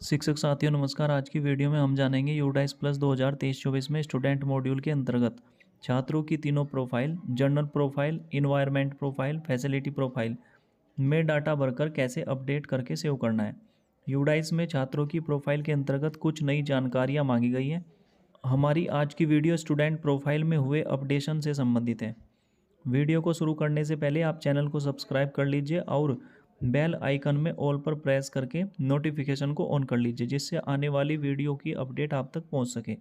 शिक्षक साथियों नमस्कार। आज की वीडियो में हम जानेंगे यूडाइस प्लस 2023-24 में स्टूडेंट मॉड्यूल के अंतर्गत छात्रों की तीनों profile, journal profile, environment profile, facility profile में डाटा भरकर कैसे अपडेट करके सेव करना है। यूडाइस में छात्रों की प्रोफाइल के अंतर्गत कुछ नई जानकारियाँ मांगी गई हैं। हमारी आज की वीडियो स्टूडेंट प्रोफाइल में हुए अपडेशन से संबंधित है। वीडियो को शुरू करने से पहले आप चैनल को सब्सक्राइब कर लीजिए और बेल आइकन में ऑल पर प्रेस करके नोटिफिकेशन को ऑन कर लीजिए, जिससे आने वाली वीडियो की अपडेट आप तक पहुंच सके।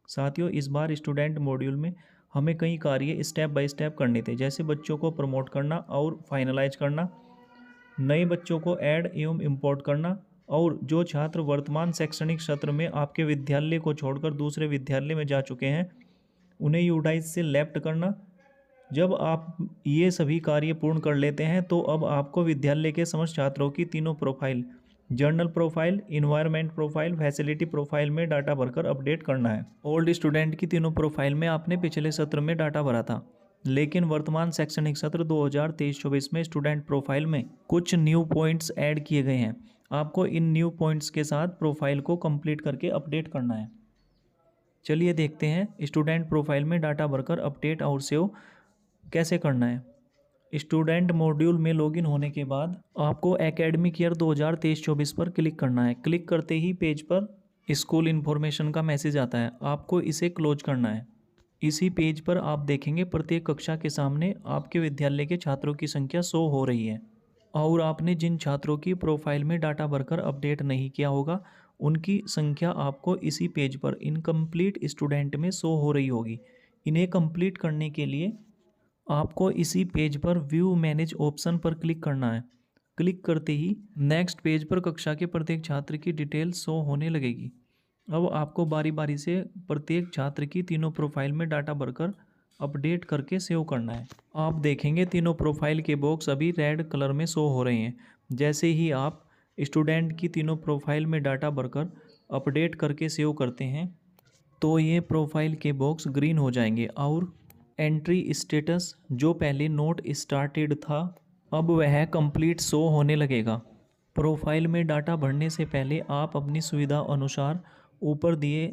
साथियों, इस बार स्टूडेंट मॉड्यूल में हमें कई कार्य स्टेप बाय स्टेप करने थे, जैसे बच्चों को प्रमोट करना और फाइनलाइज करना, नए बच्चों को ऐड एवं इम्पोर्ट करना, और जो छात्र वर्तमान शैक्षणिक सत्र में आपके विद्यालय को छोड़कर दूसरे विद्यालय में जा चुके हैं उन्हें यूडाइस से लेफ्ट करना। जब आप ये सभी कार्य पूर्ण कर लेते हैं तो अब आपको विद्यालय के समस्त छात्रों की तीनों profile, journal profile, environment profile, facility profile में डाटा भरकर अपडेट करना है। ओल्ड स्टूडेंट की तीनों प्रोफाइल में आपने पिछले सत्र में डाटा भरा था, लेकिन वर्तमान शैक्षणिक सत्र 2023-24 में स्टूडेंट प्रोफाइल में कुछ न्यू पॉइंट्स ऐड किए गए हैं। आपको इन न्यू पॉइंट्स के साथ प्रोफाइल को कंप्लीट करके अपडेट करना है। चलिए देखते हैं स्टूडेंट प्रोफाइल में डाटा भरकर अपडेट और सेव कैसे करना है। स्टूडेंट मॉड्यूल में लॉगिन होने के बाद आपको एकेडमिक ईयर 2023-24 पर क्लिक करना है। क्लिक करते ही पेज पर स्कूल इन्फॉर्मेशन का मैसेज आता है, आपको इसे क्लोज करना है। इसी पेज पर आप देखेंगे प्रत्येक कक्षा के सामने आपके विद्यालय के छात्रों की संख्या शो हो रही है, और आपने जिन छात्रों की प्रोफाइल में डाटा भरकर अपडेट नहीं किया होगा उनकी संख्या आपको इसी पेज पर इनकम्प्लीट स्टूडेंट में शो हो रही होगी। इन्हें कंप्लीट करने के लिए आपको इसी पेज पर व्यू मैनेज ऑप्शन पर क्लिक करना है। क्लिक करते ही नेक्स्ट पेज पर कक्षा के प्रत्येक छात्र की डिटेल शो होने लगेगी। अब आपको बारी बारी से प्रत्येक छात्र की तीनों प्रोफाइल में डाटा भरकर अपडेट करके सेव करना है। आप देखेंगे तीनों प्रोफाइल के बॉक्स अभी रेड कलर में शो हो रहे हैं। जैसे ही आप स्टूडेंट की तीनों प्रोफाइल में डाटा भरकर अपडेट करके सेव करते हैं तो ये प्रोफाइल के बॉक्स ग्रीन हो जाएंगे और एंट्री स्टेटस जो पहले नोट स्टार्टेड था अब वह कंप्लीट शो होने लगेगा। प्रोफाइल में डाटा भरने से पहले आप अपनी सुविधा अनुसार ऊपर दिए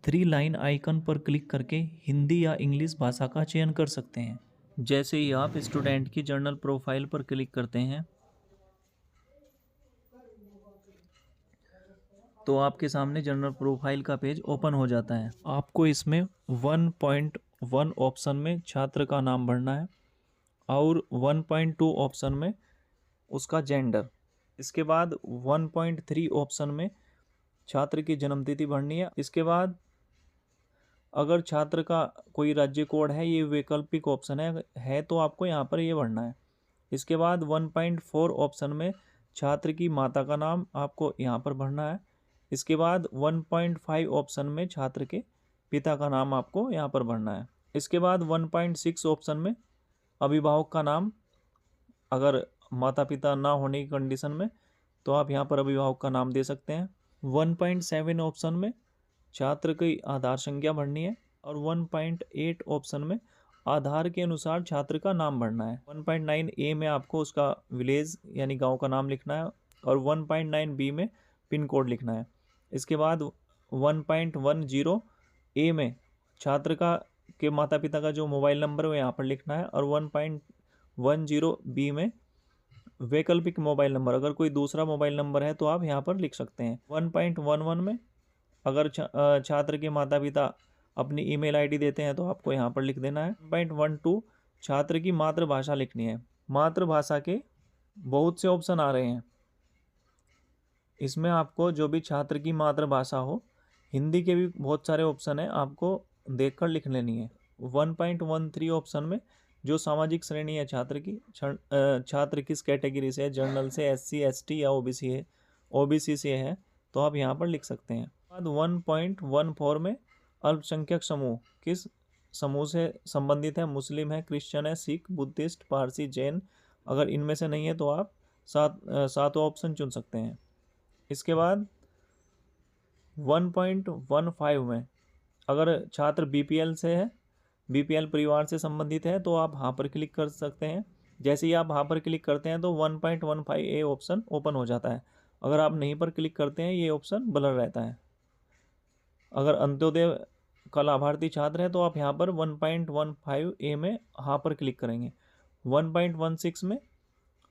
3 लाइन आइकन पर क्लिक करके हिंदी या इंग्लिश भाषा का चयन कर सकते हैं। जैसे ही आप स्टूडेंट की जर्नल प्रोफाइल पर क्लिक करते हैं तो आपके सामने जर्नल प्रोफाइल का पेज ओपन हो जाता है। आपको इसमें 1.1 ऑप्शन में छात्र का नाम भरना है और 1.2 ऑप्शन में उसका जेंडर। इसके बाद 1.3 ऑप्शन में छात्र की जन्मतिथि भरनी है। इसके बाद अगर छात्र का कोई राज्य कोड है, ये वैकल्पिक ऑप्शन है तो आपको यहाँ पर ये भरना है। इसके बाद 1.4 ऑप्शन में छात्र की माता का नाम आपको यहाँ पर भरना है। इसके बाद 1.5 ऑप्शन में छात्र के पिता का नाम आपको यहाँ पर भरना है। इसके बाद 1.6 ऑप्शन में अभिभावक का नाम, अगर माता पिता ना होने की कंडीशन में तो आप यहाँ पर अभिभावक का नाम दे सकते हैं। 1.7 ऑप्शन में छात्र की आधार संख्या भरनी है और 1.8 ऑप्शन में आधार के अनुसार छात्र का नाम भरना है। 1.9 ए में आपको उसका विलेज यानी गांव का नाम लिखना है और 1.9 बी में पिन कोड लिखना है। इसके बाद 1.10 ए में छात्र का के माता पिता का जो मोबाइल नंबर है वो यहाँ पर लिखना है और 1.10 बी में वैकल्पिक मोबाइल नंबर, अगर कोई दूसरा मोबाइल नंबर है तो आप यहाँ पर लिख सकते हैं। 1.11 में अगर छात्र के माता पिता अपनी ईमेल आईडी देते हैं तो आपको यहाँ पर लिख देना है। 1.12 छात्र की मातृभाषा लिखनी है। मातृभाषा के बहुत से ऑप्शन आ रहे हैं, इसमें आपको जो भी छात्र की मातृभाषा हो, हिंदी के भी बहुत सारे ऑप्शन हैं, आपको देखकर लिख लेनी है। 1.13 ऑप्शन में जो सामाजिक श्रेणी है छात्र की, छात्र किस कैटेगरी से है, जनरल से, एससी एसटी या ओबीसी है, ओबीसी से है तो आप यहाँ पर लिख सकते हैं। बाद 1.14 में अल्पसंख्यक समूह किस समूह से संबंधित है, मुस्लिम है, क्रिश्चियन है, सिख, बुद्धिस्ट, पारसी, जैन, अगर इनमें से नहीं है तो आप सातों ऑप्शन चुन सकते हैं। इसके बाद 1.15 में अगर छात्र बीपीएल से है, बीपीएल परिवार से संबंधित है तो आप हाँ पर क्लिक कर सकते हैं। जैसे ही आप हाँ पर क्लिक करते हैं तो 1.15 ए ऑप्शन ओपन हो जाता है। अगर आप नहीं पर क्लिक करते हैं ये ऑप्शन ब्लर रहता है। अगर अंत्योदय का लाभार्थी छात्र है तो आप यहाँ पर 1.15 में हाँ पर क्लिक करेंगे। 1.16 में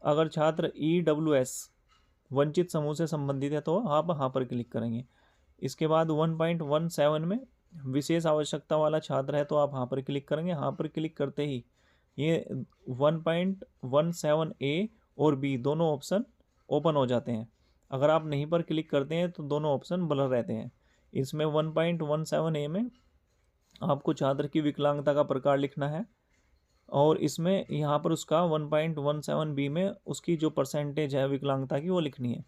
अगर छात्र EWS वंचित समूह से संबंधित है तो आप हाँ पर क्लिक करेंगे। इसके बाद 1.17 में विशेष आवश्यकता वाला छात्र है तो आप हाँ पर क्लिक करेंगे। हाँ पर क्लिक करते ही ये 1.17A और B दोनों ऑप्शन ओपन हो जाते हैं। अगर आप नहीं पर क्लिक करते हैं तो दोनों ऑप्शन ब्लर रहते हैं। इसमें 1.17A में आपको छात्र की विकलांगता का प्रकार लिखना है और इसमें यहाँ पर उसका 1.17B में उसकी जो परसेंटेज है विकलांगता की वो लिखनी है।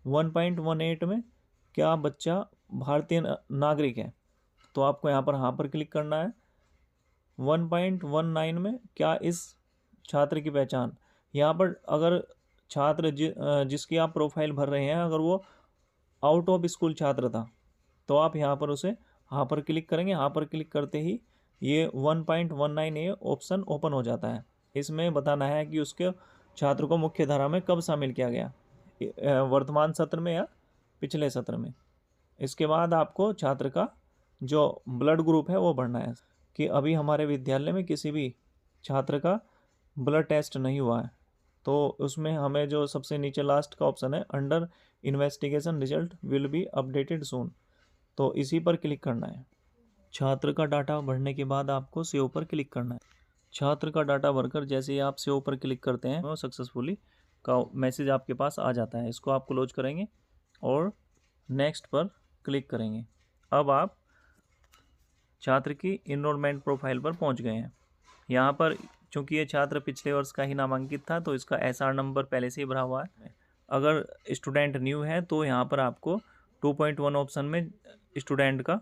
1.18 में क्या बच्चा भारतीय नागरिक है तो आपको यहाँ पर हाँ पर क्लिक करना है। 1.19 में क्या इस छात्र की पहचान, यहाँ पर अगर छात्र जिसकी आप प्रोफाइल भर रहे हैं अगर वो आउट ऑफ स्कूल छात्र था तो आप यहाँ पर उसे हाँ पर क्लिक करेंगे। हाँ पर क्लिक करते ही ये 1.19A ऑप्शन ओपन हो जाता है। इसमें बताना है कि उसके छात्र को मुख्य धारा में कब शामिल किया गया, वर्तमान सत्र में या पिछले सत्र में। इसके बाद आपको छात्र का जो ब्लड ग्रुप है वो भरना है कि अभी हमारे विद्यालय में किसी भी छात्र का ब्लड टेस्ट नहीं हुआ है तो उसमें हमें जो सबसे नीचे लास्ट का ऑप्शन है under investigation result will be updated soon, तो इसी पर क्लिक करना है। छात्र का डाटा भरने के बाद आपको सेव पर क्लिक करना है। छात्र का डाटा भरकर जैसे ही आप सेव पर क्लिक करते हैं वो सक्सेसफुली का मैसेज आपके पास आ जाता है। इसको आप क्लोज करेंगे और नेक्स्ट पर क्लिक करेंगे। अब आप छात्र की इनरोलमेंट प्रोफाइल पर पहुंच गए हैं। यहाँ पर चूंकि ये छात्र पिछले वर्ष का ही नामांकित था तो इसका SR नंबर पहले से ही भरा हुआ है। अगर स्टूडेंट न्यू है तो यहाँ पर आपको 2.1 ऑप्शन में स्टूडेंट का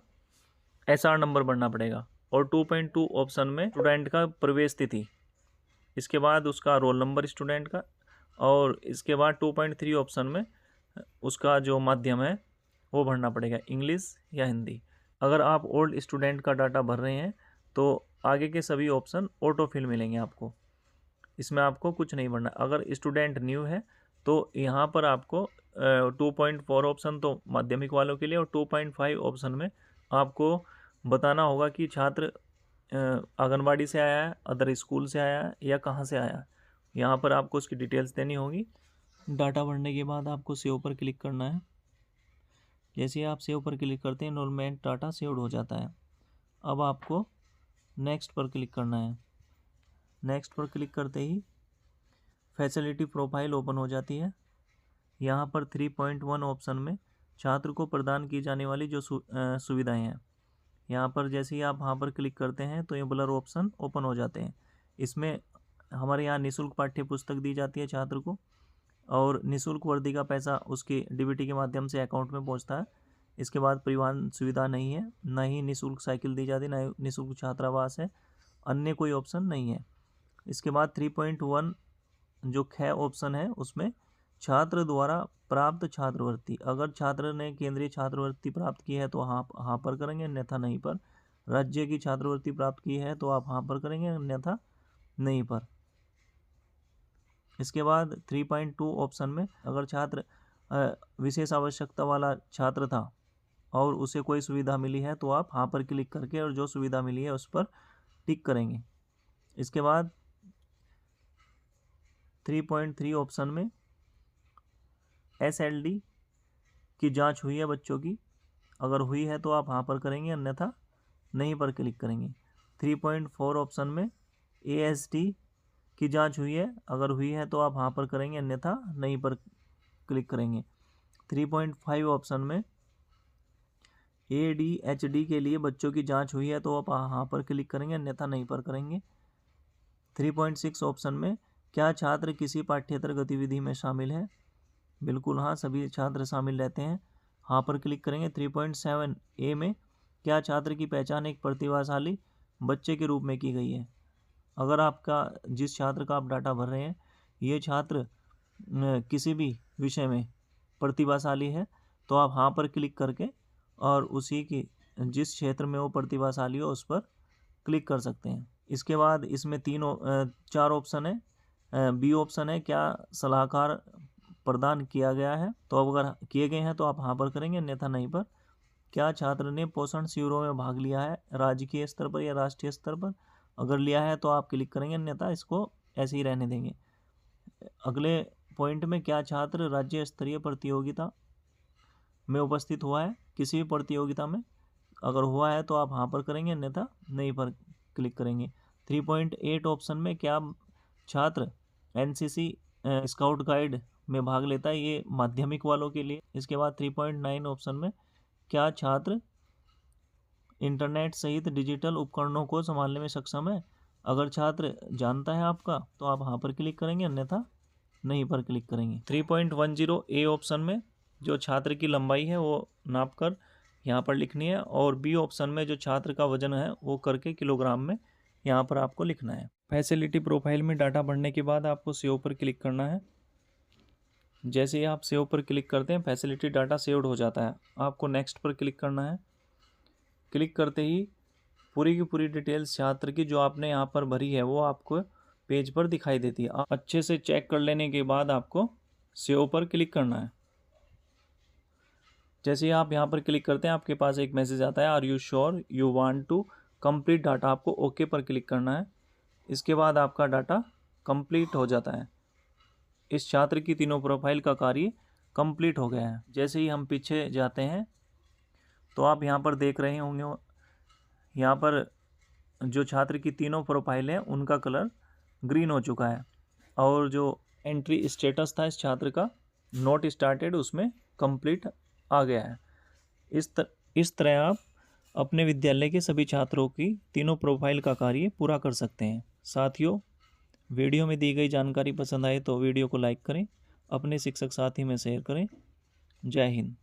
SR नंबर भरना पड़ेगा और 2.2 ऑप्शन में स्टूडेंट का प्रवेश तिथि, इसके बाद उसका रोल नंबर स्टूडेंट का और इसके बाद 2.3 ऑप्शन में उसका जो माध्यम है वो भरना पड़ेगा, इंग्लिश या हिंदी। अगर आप ओल्ड स्टूडेंट का डाटा भर रहे हैं तो आगे के सभी ऑप्शन ऑटो फिल मिलेंगे आपको, इसमें आपको कुछ नहीं भरना। अगर स्टूडेंट न्यू है तो यहाँ पर आपको 2.4 ऑप्शन तो माध्यमिक वालों के लिए और 2.5 ऑप्शन में आपको बताना होगा कि छात्र आंगनबाड़ी से आया है, अदर स्कूल से आया है या कहाँ से आया है। यहाँ पर आपको उसकी डिटेल्स देनी होगी। डाटा भरने के बाद आपको सेव पर क्लिक करना है। जैसे ही आप सेव पर क्लिक करते हैं एनरोलमेंट डाटा सेव्ड हो जाता है। अब आपको नेक्स्ट पर क्लिक करना है। नेक्स्ट पर क्लिक करते ही फैसिलिटी प्रोफाइल ओपन हो जाती है। यहाँ पर 3.1 ऑप्शन में छात्र को प्रदान की जाने वाली जो सुविधाएं हैं, यहाँ पर जैसे ही आप वहाँ पर क्लिक करते हैं तो ये ब्लर ऑप्शन ओपन हो जाते हैं। इसमें हमारे यहाँ निःशुल्क पाठ्य पुस्तक दी जाती है छात्र को और निःशुल्क वर्दी का पैसा उसके DBT के माध्यम से अकाउंट में पहुँचता है। इसके बाद परिवहन सुविधा नहीं है, न ही निःशुल्क साइकिल दी जाती, न ही निःशुल्क छात्रावास है, अन्य कोई ऑप्शन नहीं है। इसके बाद 3.1 जो ख ऑप्शन है उसमें छात्र द्वारा प्राप्त छात्रवृत्ति, अगर छात्र ने केंद्रीय छात्रवृत्ति प्राप्त की है तो हाँ पर करेंगे, अन्यथा नहीं पर। राज्य की छात्रवृत्ति प्राप्त की है तो आप हाँ पर करेंगे, अन्यथा नहीं पर। इसके बाद 3.2 ऑप्शन में अगर छात्र विशेष आवश्यकता वाला छात्र था और उसे कोई सुविधा मिली है तो आप हाँ पर क्लिक करके और जो सुविधा मिली है उस पर टिक करेंगे। इसके बाद 3.3 ऑप्शन में SLD की जांच हुई है बच्चों की, अगर हुई है तो आप हाँ पर करेंगे, अन्यथा नहीं पर क्लिक करेंगे। 3.4 ऑप्शन में ASD की जांच हुई है, अगर हुई है तो आप हाँ पर करेंगे, अन्यथा नहीं पर क्लिक करेंगे। 3.5 ऑप्शन में ADHD के लिए बच्चों की जांच हुई है तो आप हाँ पर क्लिक करेंगे, अन्यथा नहीं पर करेंगे। 3.6 ऑप्शन में क्या छात्र किसी पाठ्येतर गतिविधि में शामिल है, बिल्कुल हाँ, सभी छात्र शामिल रहते हैं, हाँ पर क्लिक करेंगे। 3.7A में क्या छात्र की पहचान एक प्रतिभाशाली बच्चे के रूप में की गई है, अगर आपका जिस छात्र का आप डाटा भर रहे हैं ये छात्र किसी भी विषय में प्रतिभाशाली है तो आप हाँ पर क्लिक करके और उसी की जिस क्षेत्र में वो प्रतिभाशाली हो उस पर क्लिक कर सकते हैं। इसके बाद इसमें 4 ऑप्शन है। B ऑप्शन है क्या सलाहकार प्रदान किया गया है, तो अब अगर किए गए हैं तो आप हाँ पर करेंगे, अन्यथा नहीं पर। क्या छात्र ने पोषण शिविरों में भाग लिया है राज्य स्तर पर या राष्ट्रीय स्तर पर? अगर लिया है तो आप क्लिक करेंगे, अन्यथा इसको ऐसे ही रहने देंगे। अगले पॉइंट में, क्या छात्र राज्य स्तरीय प्रतियोगिता में उपस्थित हुआ है किसी भी प्रतियोगिता में? अगर हुआ है तो आप हाँ पर करेंगे, अन्यथा नहीं पर क्लिक करेंगे। 3.8 ऑप्शन में, क्या छात्र एनसीसी स्काउट गाइड में भाग लेता है? ये माध्यमिक वालों के लिए। इसके बाद 3.9 ऑप्शन में, क्या छात्र इंटरनेट सहित डिजिटल उपकरणों को संभालने में सक्षम है? अगर छात्र जानता है आपका तो आप हाँ पर क्लिक करेंगे, अन्यथा नहीं पर क्लिक करेंगे। 3.10 ए ऑप्शन में, जो छात्र की लंबाई है वो नाप कर यहाँ पर लिखनी है, और बी ऑप्शन में जो छात्र का वजन है वो करके किलोग्राम में यहाँ पर आपको लिखना है। फैसिलिटी प्रोफाइल में डाटा भरने के बाद आपको सेव पर क्लिक करना है। जैसे ही आप सेव पर क्लिक करते हैं, फैसिलिटी डाटा सेव्ड हो जाता है। आपको नेक्स्ट पर क्लिक करना है। क्लिक करते ही पूरी की पूरी डिटेल्स छात्र की जो आपने यहाँ पर भरी है वो आपको पेज पर दिखाई देती है। अच्छे से चेक कर लेने के बाद आपको सेव पर क्लिक करना है। जैसे ही आप यहाँ पर क्लिक करते हैं, आपके पास एक मैसेज आता है, are you sure you want to complete data. आपको ओके पर क्लिक करना है। इसके बाद आपका डाटा कंप्लीट हो जाता है। इस छात्र की तीनों प्रोफाइल का कार्य कंप्लीट हो गया है। जैसे ही हम पीछे जाते हैं तो आप यहाँ पर देख रहे होंगे, यहाँ पर जो छात्र की तीनों प्रोफाइल हैं उनका कलर ग्रीन हो चुका है, और जो एंट्री स्टेटस था इस छात्र का, नोट स्टार्टेड, उसमें कंप्लीट आ गया है। इस तरह आप अपने विद्यालय के सभी छात्रों की तीनों प्रोफाइल का कार्य पूरा कर सकते हैं। साथियों, वीडियो में दी गई जानकारी पसंद आए तो वीडियो को लाइक करें, अपने शिक्षक साथी में शेयर करें। जय हिंद।